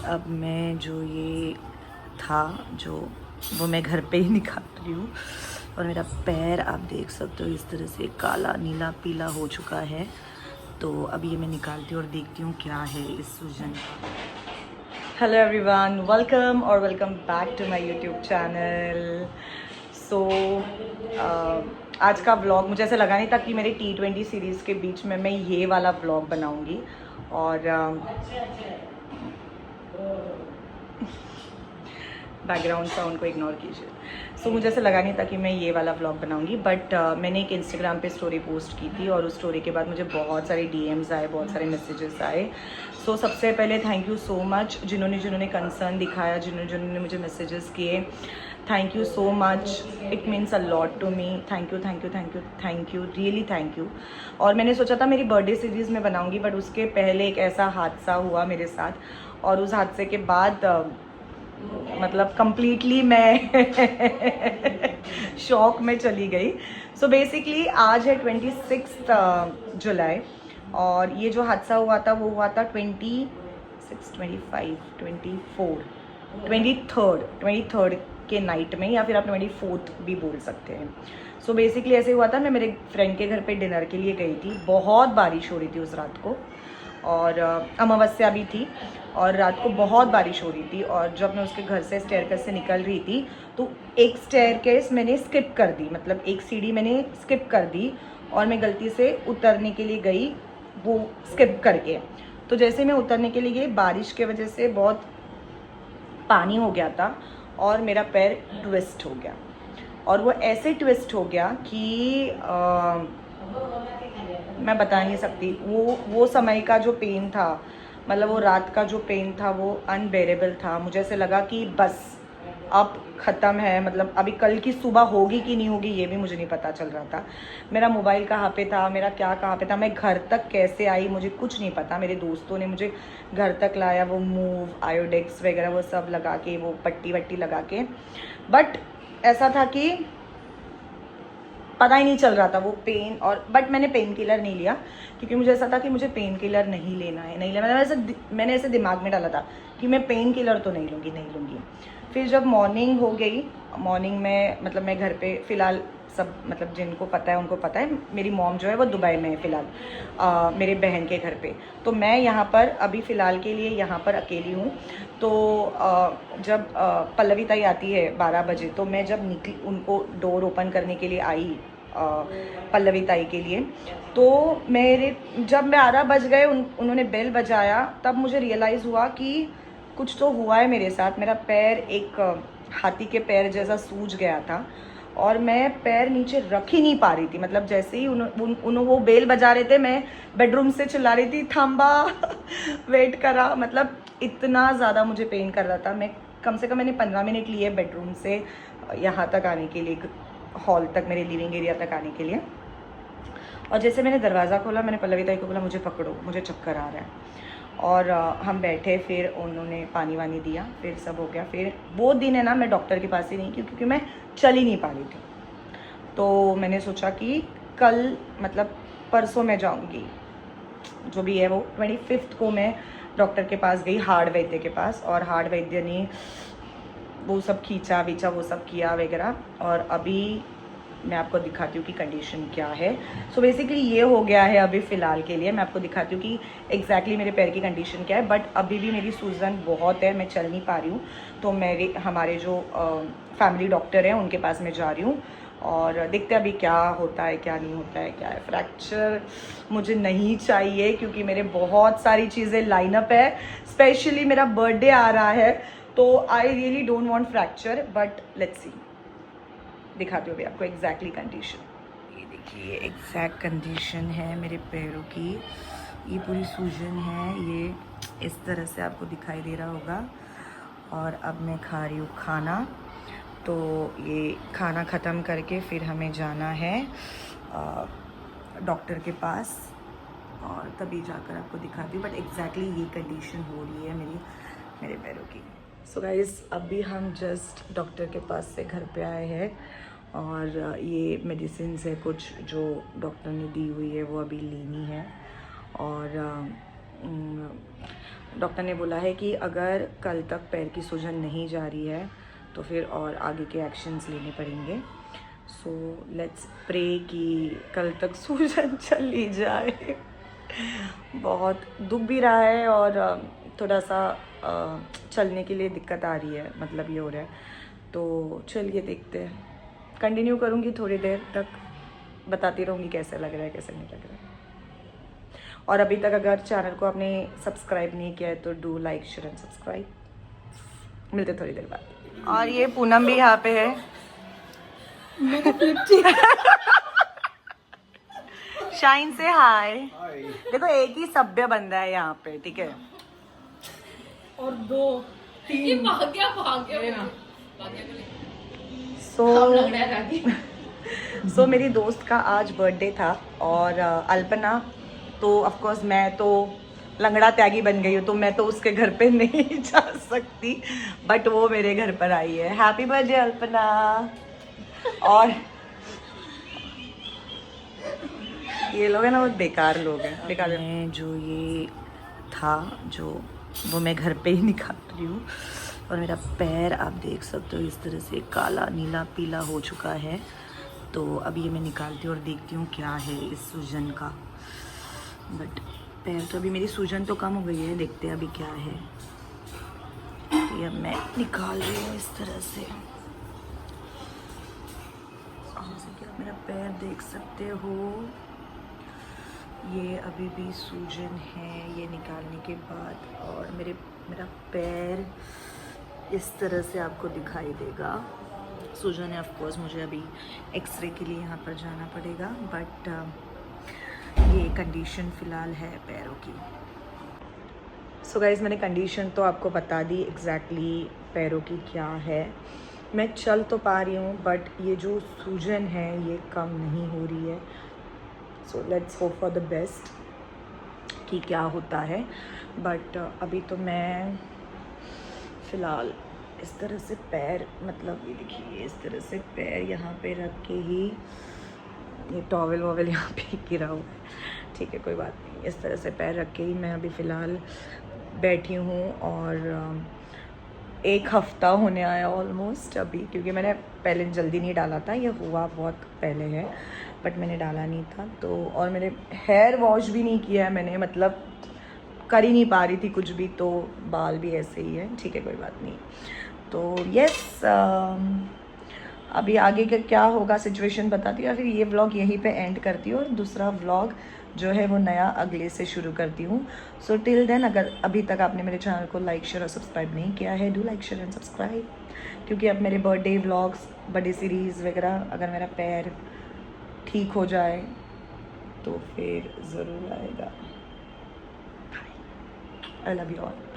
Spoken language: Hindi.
अब मैं जो ये था जो वो मैं घर पे ही निकाल रही हूँ और मेरा पैर आप देख सकते हो इस तरह से काला नीला पीला हो चुका है। तो अब ये मैं निकालती हूँ और देखती हूँ क्या है इस सूजन का। Hello everyone, welcome back to my YouTube channel. So आज का व्लॉग मुझे ऐसा लगा नहीं था कि मेरे T20 सीरीज़ के बीच में मैं ये वाला व्लॉग बनाऊँगी और बैकग्राउंड साउंड को इग्नोर कीजिए। सो मुझे ऐसा लगा नहीं था कि मैं ये वाला व्लॉग बनाऊंगी, बट मैंने एक इंस्टाग्राम पे स्टोरी पोस्ट की थी और उस स्टोरी के बाद मुझे बहुत सारे DMs आए, बहुत सारे मैसेजेस आए। सो सबसे पहले थैंक यू सो मच जिन्होंने कंसर्न दिखाया, जिन्होंने मुझे मैसेजेस किए। Thank you so much, it means a lot to me. Thank you, really thank you. और मैंने सोचा था मेरी बर्थडे सीरीज़ में बनाऊंगी, बट उसके पहले एक ऐसा हादसा हुआ मेरे साथ और उस हादसे के बाद मतलब कंप्लीटली मैं शॉक में चली गई। सो बेसिकली आज है 26 जुलाई और ये जो हादसा हुआ था वो हुआ था 23rd के नाइट में, या फिर आप 24th भी बोल सकते हैं। सो बेसिकली ऐसे हुआ था, मैं मेरे फ्रेंड के घर पे डिनर के लिए गई थी। बहुत बारिश हो रही थी उस रात को और अमावस्या भी थी और रात को बहुत बारिश हो रही थी। और जब मैं उसके घर से स्टेयरकेस से निकल रही थी तो एक स्टेयरकेस मैंने स्किप कर दी, मतलब एक सीढ़ी मैंने स्किप कर दी और मैं गलती से उतरने के लिए गई वो स्किप करके। तो जैसे मैं उतरने के लिए गई, बारिश के वजह से बहुत पानी हो गया था और मेरा पैर ट्विस्ट हो गया। और वो ऐसे ट्विस्ट हो गया कि मैं बता नहीं सकती। वो समय का जो पेन था, मतलब वो रात का जो पेन था वो अनबेरेबल था। मुझे ऐसे लगा कि बस अब ख़त्म है, मतलब अभी कल की सुबह होगी कि नहीं होगी ये भी मुझे नहीं पता चल रहा था। मेरा मोबाइल कहाँ पे था, मेरा क्या कहाँ पे था, मैं घर तक कैसे आई मुझे कुछ नहीं पता। मेरे दोस्तों ने मुझे घर तक लाया, वो मूव आयोडेक्स वगैरह वो सब लगा के, वो पट्टी वट्टी लगा के। बट ऐसा था कि पता ही नहीं चल रहा था वो पेन। और बट मैंने पेन किलर नहीं लिया क्योंकि मुझे ऐसा था कि मुझे पेन किलर नहीं लेना है, नहीं लेना। मैंने ऐसे दिमाग में डाला था कि मैं पेन किलर तो नहीं लूँगी। फिर जब मॉर्निंग हो गई, मॉर्निंग में मतलब मैं घर पे फ़िलहाल सब, मतलब जिनको पता है उनको पता है, मेरी मॉम जो है वो दुबई में है फ़िलहाल, मेरे बहन के घर पे। तो मैं यहाँ पर अभी फ़िलहाल के लिए यहाँ पर अकेली हूँ। तो जब पल्लवी ताई आती है 12 बजे, तो मैं जब निकली उनको डोर ओपन करने के लिए आई पल्लवी ताई के लिए, तो जब 12 बज गए उन्होंने बेल बजाया, तब मुझे रियलाइज़ हुआ कि कुछ तो हुआ है मेरे साथ। मेरा पैर एक हाथी के पैर जैसा सूज गया था और मैं पैर नीचे रख ही नहीं पा रही थी। मतलब जैसे ही उन वो बेल बजा रहे थे, मैं बेडरूम से चिल्ला रही थी थांबा वेट करा। मतलब इतना ज़्यादा मुझे पेन कर रहा था। मैं कम से कम मैंने 15 मिनट लिए बेडरूम से यहाँ तक आने के लिए, हॉल तक, मेरे लिविंग एरिया तक आने के लिए। और जैसे मैंने दरवाज़ा खोला, मैंने पल्लवी ताई को बोला मुझे पकड़ो, मुझे चक्कर आ रहा है। और हम बैठे, फिर उन्होंने पानी वानी दिया, फिर सब हो गया। फिर वो दिन है ना, मैं डॉक्टर के पास ही नहीं, क्योंकि मैं चल ही नहीं पा रही थी। तो मैंने सोचा कि कल, मतलब परसों मैं जाऊंगी, जो भी है वो 25 को मैं डॉक्टर के पास गई, हार्ड वैद्य के पास। और हार्ड वैद्य ने वो सब खींचा वींचा, वो सब किया वगैरह। और अभी मैं आपको दिखाती हूँ कि कंडीशन क्या है। सो बेसिकली ये हो गया है अभी फ़िलहाल के लिए। मैं आपको दिखाती हूँ कि एग्जैक्टली मेरे पैर की कंडीशन क्या है। बट अभी भी मेरी सूजन बहुत है, मैं चल नहीं पा रही हूँ। तो हमारे जो फैमिली डॉक्टर हैं उनके पास मैं जा रही हूँ और देखते हैं अभी क्या होता है, क्या नहीं होता है, क्या है। फ्रैक्चर मुझे नहीं चाहिए क्योंकि मेरे बहुत सारी चीज़ें लाइनअप है, स्पेशली मेरा बर्थडे आ रहा है। तो I really don't want fracture, but let's see, दिखाती हूँ अभी आपको एग्जैक्टली कंडीशन। ये देखिए एग्जैक्ट कंडीशन है मेरे पैरों की। ये पूरी सूजन है, ये इस तरह से आपको दिखाई दे रहा होगा। और अब मैं खा रही हूँ खाना। तो ये खाना ख़त्म करके फिर हमें जाना है डॉक्टर के पास और तभी जाकर आपको दिखाती हूँ। बट एग्जैक्टली ये कंडीशन हो रही है मेरे पैरों की। सो गाइस, अभी हम जस्ट डॉक्टर के पास से घर पे आए हैं और ये मेडिसिन है कुछ जो डॉक्टर ने दी हुई है वो अभी लेनी है। और डॉक्टर ने बोला है कि अगर कल तक पैर की सूजन नहीं जा रही है तो फिर और आगे के एक्शंस लेने पड़ेंगे। सो लेट्स प्रे कि कल तक सूजन चली जाए। बहुत दुख भी रहा है और थोड़ा सा चलने के लिए दिक्कत आ रही है, मतलब ये हो रहा है। तो चलिए देखते हैं, कंटिन्यू करूँगी थोड़ी देर तक, बताती रहूँगी कैसे लग रहा है कैसे नहीं लग रहा है। और अभी तक अगर चैनल को आपने सब्सक्राइब नहीं किया है तो do like share and subscribe. मिलते थोड़ी देर बाद। और ये पूनम भी यहाँ पे है। शाइन से हाय। देखो एक ही सभ्य बंदा है यहाँ पे, ठीक है। और 2 3 भाग गया सो मेरी दोस्त का आज बर्थडे था और अल्पना, तो ऑफ कोर्स मैं तो लंगड़ा त्यागी बन गई हूँ, तो मैं तो उसके घर पे नहीं जा सकती, बट वो मेरे घर पर आई है। Happy birthday Alpana. और ये लोग हैं ना, बहुत बेकार लोग हैं, बेकार हैं। जो ये था जो वो मैं घर पे ही निकाल रही हूँ। और मेरा पैर आप देख सकते हो इस तरह से काला नीला पीला हो चुका है। तो अब ये मैं निकालती हूँ और देखती हूँ क्या है इस सूजन का। बट पैर तो अभी मेरी सूजन तो कम हो गई है, देखते हैं अभी क्या है। तो ये अब मैं निकाल रही हूँ इस तरह से। जैसे कि आप मेरा पैर देख सकते हो, ये अभी भी सूजन है ये निकालने के बाद। और मेरा पैर इस तरह से आपको दिखाई देगा। सूजन है, ऑफ कोर्स मुझे अभी एक्सरे के लिए यहाँ पर जाना पड़ेगा, बट ये कंडीशन फ़िलहाल है पैरों की। सो गाइज़, मैंने कंडीशन तो आपको बता दी एग्जैक्टली पैरों की क्या है। मैं चल तो पा रही हूँ, बट ये जो सूजन है ये कम नहीं हो रही है। So let's hope for the best कि क्या होता है। बट अभी तो मैं फ़िलहाल इस तरह से पैर, मतलब ये देखिए इस तरह से पैर यहाँ पे रख के ही, ये टॉवल वॉवल यहाँ पे गिरा हुआ है, ठीक है कोई बात नहीं। इस तरह से पैर रख के ही मैं अभी फ़िलहाल बैठी हूँ। और 1 हफ़्ता होने आया ऑलमोस्ट अभी, क्योंकि मैंने पहले जल्दी नहीं डाला था, ये हुआ बहुत पहले है, बट मैंने डाला नहीं था। तो और मैंने हेयर वॉश भी नहीं किया है मैंने, मतलब कर ही नहीं पा रही थी कुछ भी, तो बाल भी ऐसे ही है, ठीक है कोई बात नहीं। तो यस, अभी आगे का क्या होगा सिचुएशन बताती हूँ, या फिर ये व्लॉग यहीं पे एंड करती हूँ और दूसरा व्लॉग जो है वो नया अगले से शुरू करती हूँ। सो टिल देन, अगर अभी तक आपने मेरे चैनल को लाइक शेयर और सब्सक्राइब नहीं किया है, do like share and subscribe, क्योंकि अब मेरे बर्थडे व्लॉग्स, बर्थडे सीरीज़ वगैरह, अगर मेरा पैर ठीक हो जाए तो फिर ज़रूर आएगा। I love you all.